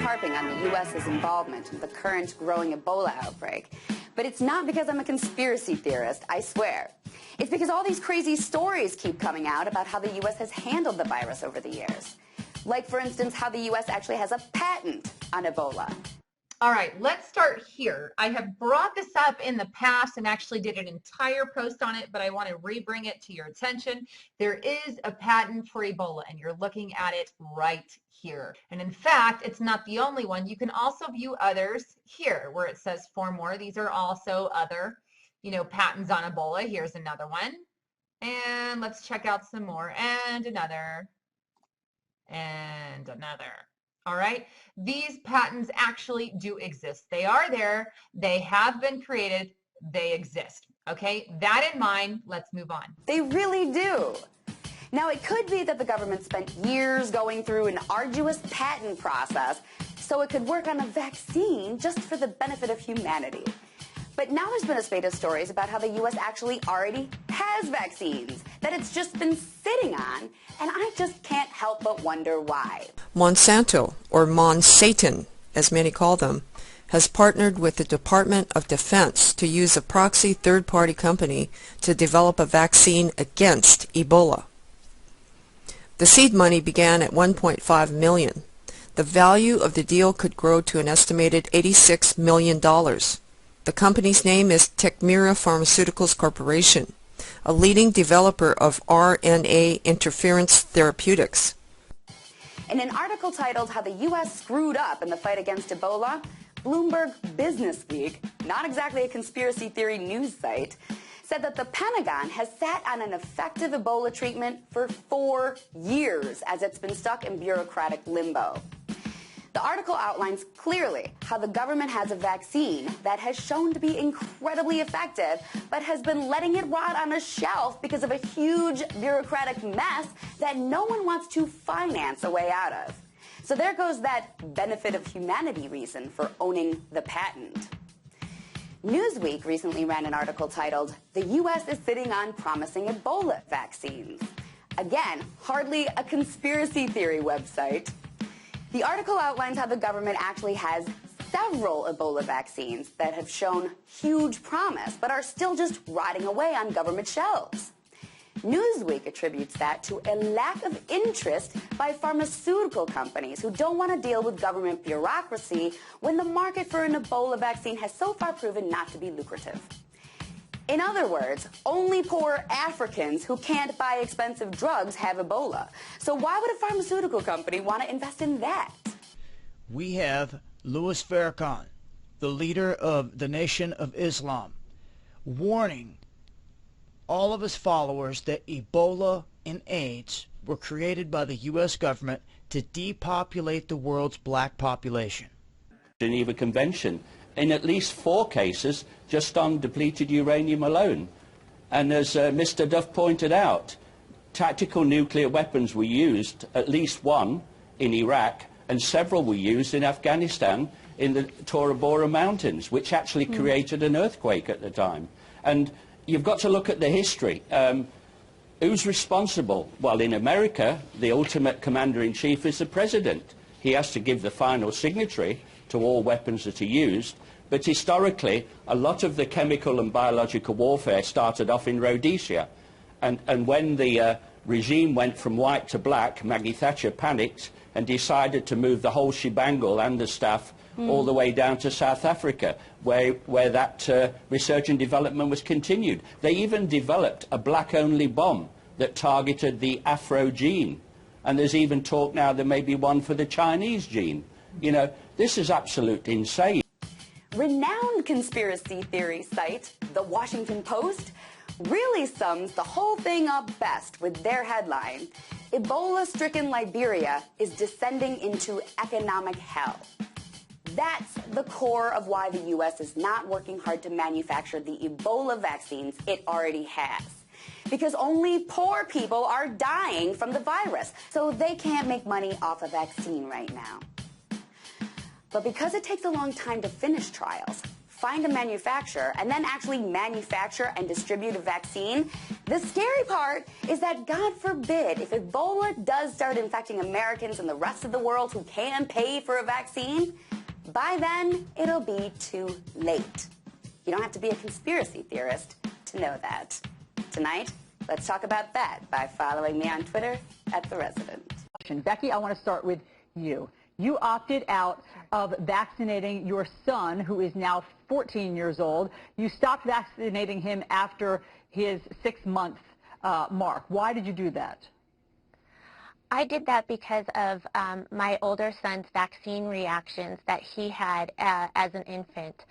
harping on the U.S.'s involvement in the current growing Ebola outbreak. But it's not because I'm a conspiracy theorist, I swear. It's because all these crazy stories keep coming out about how the U.S. has handled the virus over the years. Like, for instance, how the U.S. actually has a patent on Ebola. All right, let's start here. I have brought this up in the past and actually did an entire post on it, but I want to re-bring it to your attention. There is a patent for Ebola, and you're looking at it right here. And in fact, it's not the only one. You can also view others here where it says 4 more. These are also other, patents on Ebola. Here's another one. And let's check out some more. And another. And another. All right, these patents actually do exist. They are there. They have been created. They exist. Okay, that in mind, let's move on. They really do. Now, it could be that the government spent years going through an arduous patent process so it could work on a vaccine just for the benefit of humanity. But now there's been a spate of stories about how the U.S. actually already has vaccines, that it's just been sitting on, and I just can't help but wonder why. Monsanto, or Monsatan, as many call them, has partnered with the Department of Defense to use a proxy third-party company to develop a vaccine against Ebola. The seed money began at $1.5 million. The value of the deal could grow to an estimated $86 million. The company's name is Techmira Pharmaceuticals Corporation, a leading developer of RNA interference therapeutics. In an article titled How the U.S. Screwed Up in the Fight Against Ebola, Bloomberg Business Week, not exactly a conspiracy theory news site, said that the Pentagon has sat on an effective Ebola treatment for 4 years as it's been stuck in bureaucratic limbo. The article outlines clearly how the government has a vaccine that has shown to be incredibly effective, but has been letting it rot on a shelf because of a huge bureaucratic mess that no one wants to finance a way out of. So there goes that benefit of humanity reason for owning the patent. Newsweek recently ran an article titled, "The U.S. is sitting on promising Ebola vaccines." Again, hardly a conspiracy theory website. The article outlines how the government actually has several Ebola vaccines that have shown huge promise, but are still just rotting away on government shelves. Newsweek attributes that to a lack of interest by pharmaceutical companies who don't want to deal with government bureaucracy when the market for an Ebola vaccine has so far proven not to be lucrative. In other words, only poor Africans who can't buy expensive drugs have Ebola. So why would a pharmaceutical company want to invest in that? We have Louis Farrakhan, the leader of the Nation of Islam, warning all of his followers that Ebola and AIDS were created by the U.S. government to depopulate the world's black population. Geneva Convention, in at least 4 cases, just on depleted uranium alone. And as Mr. Duff pointed out, tactical nuclear weapons were used, at least one in Iraq, and several were used in Afghanistan in the Tora Bora Mountains, which actually created an earthquake at the time. And you've got to look at the history. Who's responsible? Well, in America, the ultimate commander-in-chief is the president. He has to give the final signatory to all weapons that are used. But historically, a lot of the chemical and biological warfare started off in Rhodesia. And when the regime went from white to black, Maggie Thatcher panicked and decided to move the whole shebangle and the staff all the way down to South Africa, where that research and development was continued. They even developed a black-only bomb that targeted the Afro gene. And there's even talk now there may be one for the Chinese gene. You know, this is absolute insane. Renowned conspiracy theory site, The Washington Post, really sums the whole thing up best with their headline, "Ebola-stricken Liberia is descending into economic hell." That's the core of why the U.S. is not working hard to manufacture the Ebola vaccines it already has. Because only poor people are dying from the virus, so they can't make money off a vaccine right now. But because it takes a long time to finish trials, find a manufacturer, and then actually manufacture and distribute a vaccine. The scary part is that, God forbid, if Ebola does start infecting Americans and the rest of the world who can pay for a vaccine, by then it'll be too late. You don't have to be a conspiracy theorist to know that. Tonight, let's talk about that by following me on Twitter @TheResident. Becky, I want to start with you. You opted out of vaccinating your son, who is now 14 years old. You stopped vaccinating him after his 6-month mark. Why did you do that? I did that because of my older son's vaccine reactions that he had as an infant.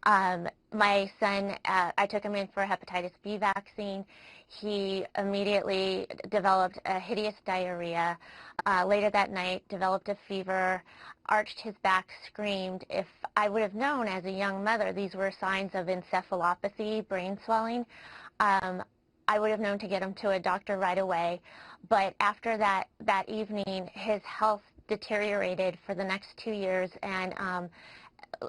My son, I took him in for a hepatitis B vaccine. He immediately developed a hideous diarrhea. Later that night, developed a fever, arched his back, screamed. If I would have known as a young mother these were signs of encephalopathy, brain swelling, I would have known to get him to a doctor right away. But after that evening, his health deteriorated for the next 2 years, and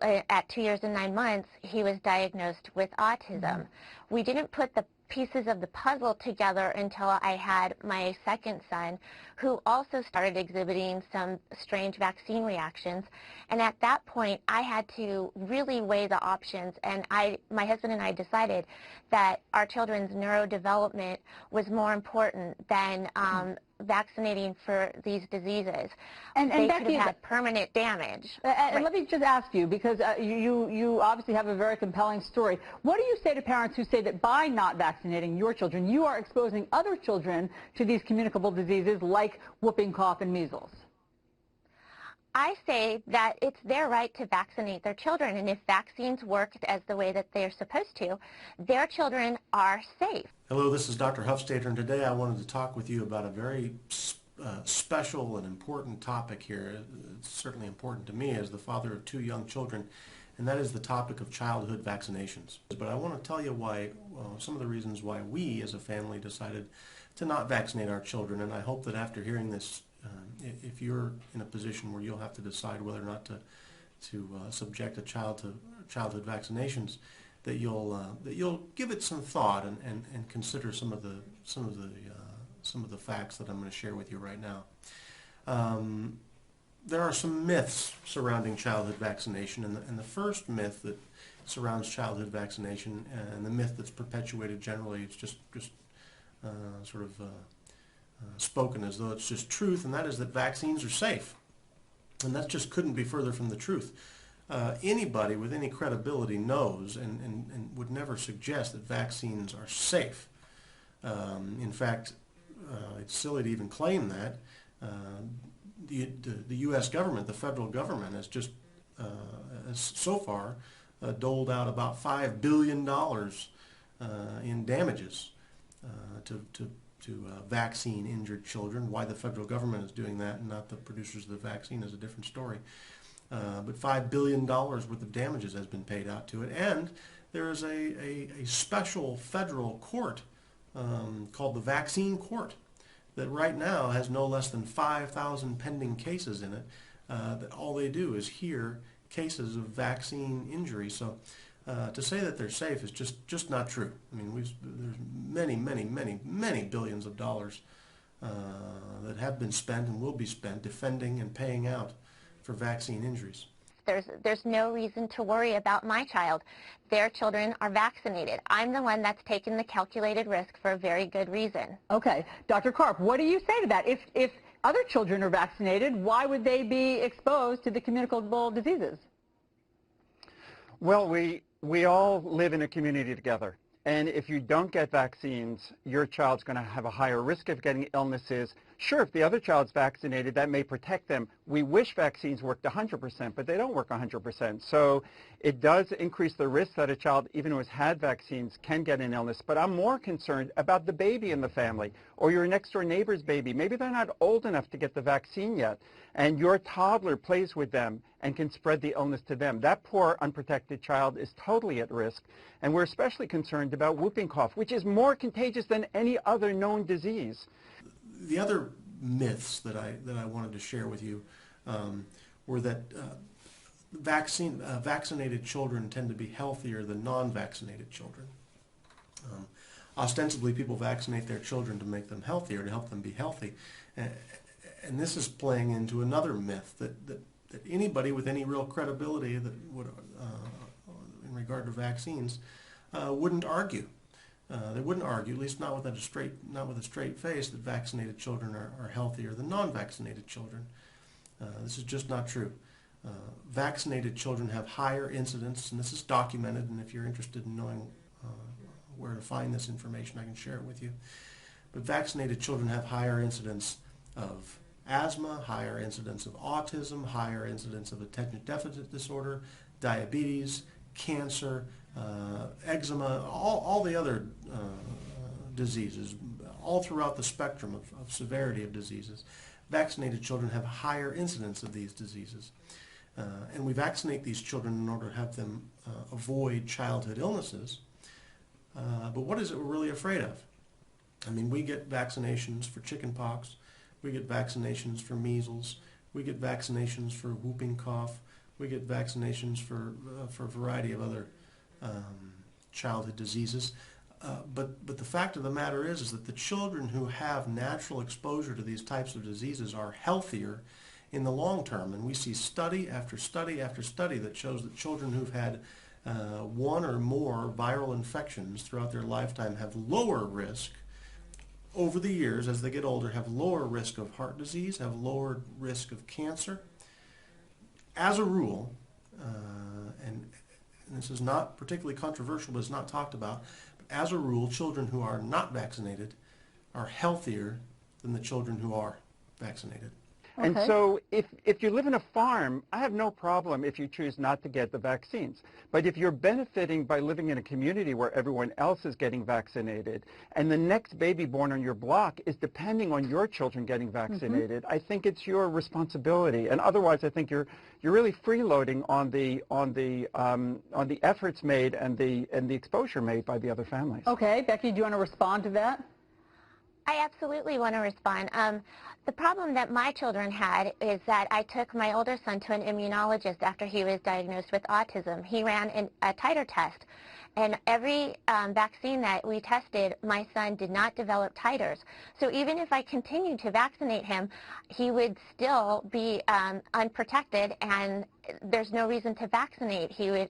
at 2 years and 9 months, he was diagnosed with autism. We didn't put the pieces of the puzzle together until I had my second son, who also started exhibiting some strange vaccine reactions. And at that point, I had to really weigh the options, and my husband and I decided that our children's neurodevelopment was more important than vaccinating for these diseases. And they Becky, could have had permanent damage. And let me just ask you, because you obviously have a very compelling story. What do you say to parents who say that by not vaccinating your children, you are exposing other children to these communicable diseases like whooping cough and measles? I say that it's their right to vaccinate their children, and if vaccines work as the way that they're supposed to, their children are safe. Hello, this is Dr. Huffstater, and today I wanted to talk with you about a very special and important topic here. It's certainly important to me as the father of 2 young children, and that is the topic of childhood vaccinations. But I want to tell you why, some of the reasons why we as a family decided to not vaccinate our children, and I hope that after hearing this, if you're in a position where you'll have to decide whether or not to subject a child to childhood vaccinations, that you'll give it some thought and consider some of the facts that I'm going to share with you right now. There are some myths surrounding childhood vaccination, and the first myth that surrounds childhood vaccination, and the myth that's perpetuated generally, it's just sort of spoken as though it's just truth, and that is that vaccines are safe. And that just couldn't be further from the truth. Anybody with any credibility knows and would never suggest that vaccines are safe. In fact, it's silly to even claim that. The U.S. government, the federal government, has just so far doled out about $5 billion in damages to vaccine-injured children. Why the federal government is doing that and not the producers of the vaccine is a different story. But $5 billion worth of damages has been paid out to it. And there is a special federal court called the Vaccine Court that right now has no less than 5,000 pending cases in it. That all they do is hear cases of vaccine injury. So to say that they're safe is just not true. I mean, there's many billions of dollars that have been spent and will be spent defending and paying out for vaccine injuries. There's no reason to worry about my child. Their children are vaccinated. I'm the one that's taken the calculated risk for a very good reason. Okay. Dr. Karp, what do you say to that? If other children are vaccinated, why would they be exposed to the communicable diseases? Well, we all live in a community together. And if you don't get vaccines, your child's going to have a higher risk of getting illnesses. Sure, if the other child's vaccinated, that may protect them. We wish vaccines worked 100%, but they don't work 100%. So it does increase the risk that a child, even who has had vaccines, can get an illness. But I'm more concerned about the baby in the family or your next-door neighbor's baby. Maybe they're not old enough to get the vaccine yet, and your toddler plays with them and can spread the illness to them. That poor, unprotected child is totally at risk. And we're especially concerned about whooping cough, which is more contagious than any other known disease. The other myths that I wanted to share with you were that vaccinated children tend to be healthier than non-vaccinated children. Ostensibly, people vaccinate their children to make them healthier, to help them be healthy. And this is playing into another myth that anybody with any real credibility that would, in regard to vaccines, wouldn't argue. They wouldn't argue, at least not with a straight face, that vaccinated children are healthier than non-vaccinated children. This is just not true. Vaccinated children have higher incidence, and this is documented, and if you're interested in knowing where to find this information, I can share it with you. But vaccinated children have higher incidence of asthma, higher incidence of autism, higher incidence of attention deficit disorder, diabetes, cancer, eczema, all the other diseases, all throughout the spectrum of severity of diseases. Vaccinated children have a higher incidence of these diseases. And we vaccinate these children in order to have them avoid childhood illnesses. But what is it we're really afraid of? I mean, we get vaccinations for chickenpox, we get vaccinations for measles, we get vaccinations for whooping cough, we get vaccinations for a variety of other childhood diseases. But the fact of the matter is that the children who have natural exposure to these types of diseases are healthier in the long term. And we see study after study after study that shows that children who've had one or more viral infections throughout their lifetime have lower risk over the years, as they get older, have lower risk of heart disease, have lower risk of cancer. As a rule, and this is not particularly controversial, but it's not talked about, but as a rule, children who are not vaccinated are healthier than the children who are vaccinated. And so if you live in a farm, I have no problem if you choose not to get the vaccines. But if you're benefiting by living in a community where everyone else is getting vaccinated and the next baby born on your block is depending on your children getting vaccinated, I think it's your responsibility. And otherwise, I think you're really freeloading on the efforts made and the exposure made by the other families. Okay, Becky, do you want to respond to that? I absolutely want to respond. The problem that my children had is that I took my older son to an immunologist after he was diagnosed with autism. He ran a titer test, and every vaccine that we tested, my son did not develop titers. So even if I continued to vaccinate him, he would still be unprotected, and there's no reason to vaccinate. He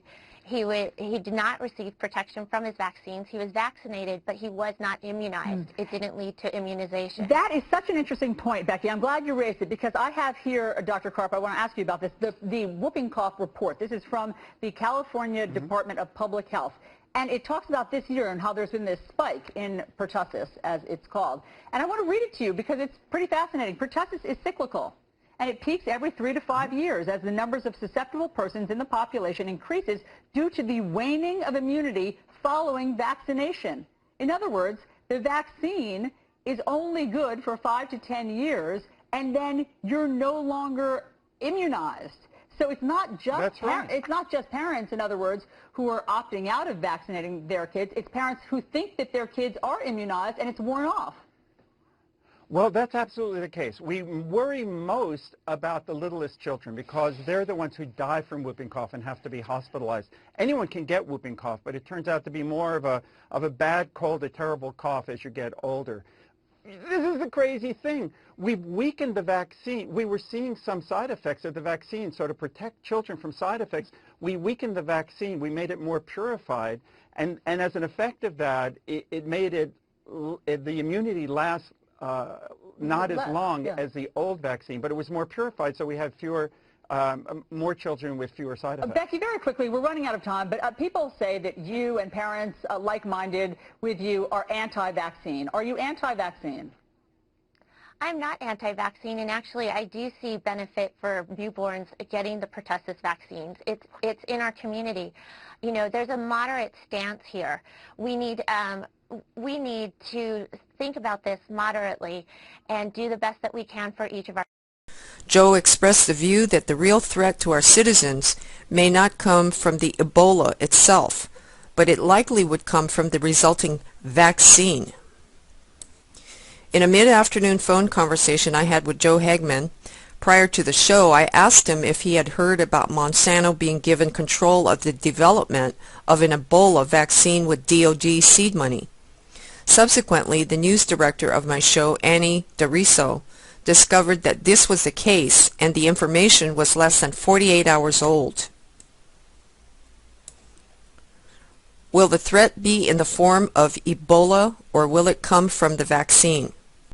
did not receive protection from his vaccines. He was vaccinated, but he was not immunized. It didn't lead to immunization. That is such an interesting point, Becky. I'm glad you raised it, because I have here, Dr. Karp, I want to ask you about this, the whooping cough report. This is from the California Department of Public Health. And it talks about this year and how there's been this spike in pertussis, as it's called. And I want to read it to you because it's pretty fascinating. Pertussis is cyclical, and it peaks every 3 to 5 years as the numbers of susceptible persons in the population increases due to the waning of immunity following vaccination. In other words, the vaccine is only good for 5 to 10 years, and then you're no longer immunized. So it's not just it's not just parents, in other words, who are opting out of vaccinating their kids. It's parents who think that their kids are immunized and it's worn off. Well, that's absolutely the case. We worry most about the littlest children because they're the ones who die from whooping cough and have to be hospitalized. Anyone can get whooping cough, but it turns out to be more of a bad cold, a terrible cough as you get older. This is the crazy thing. We've weakened the vaccine. We were seeing some side effects of the vaccine, so to protect children from side effects, we weakened the vaccine. We made it more purified, and as an effect of that, it made the immunity last not as long as the old vaccine, but it was more purified, so we had fewer, more children with fewer side effects. Becky, very quickly, we're running out of time, but people say that you and parents like-minded with you are anti-vaccine. Are you anti-vaccine? I'm not anti-vaccine, and actually I do see benefit for newborns getting the pertussis vaccines. It's in our community. You know, there's a moderate stance here. We need to think about this moderately and do the best that we can for each of our. Joe expressed the view that the real threat to our citizens may not come from the Ebola itself, but it likely would come from the resulting vaccine. In a mid-afternoon phone conversation I had with Joe Hagman, Prior to the show, I asked him if he had heard about Monsanto being given control of the development of an Ebola vaccine with DoD seed money. Subsequently, the news director of my show, Annie DeRiso, discovered that this was the case, and the information was less than 48 hours old. Will the threat be in the form of Ebola, or will it come from the vaccine?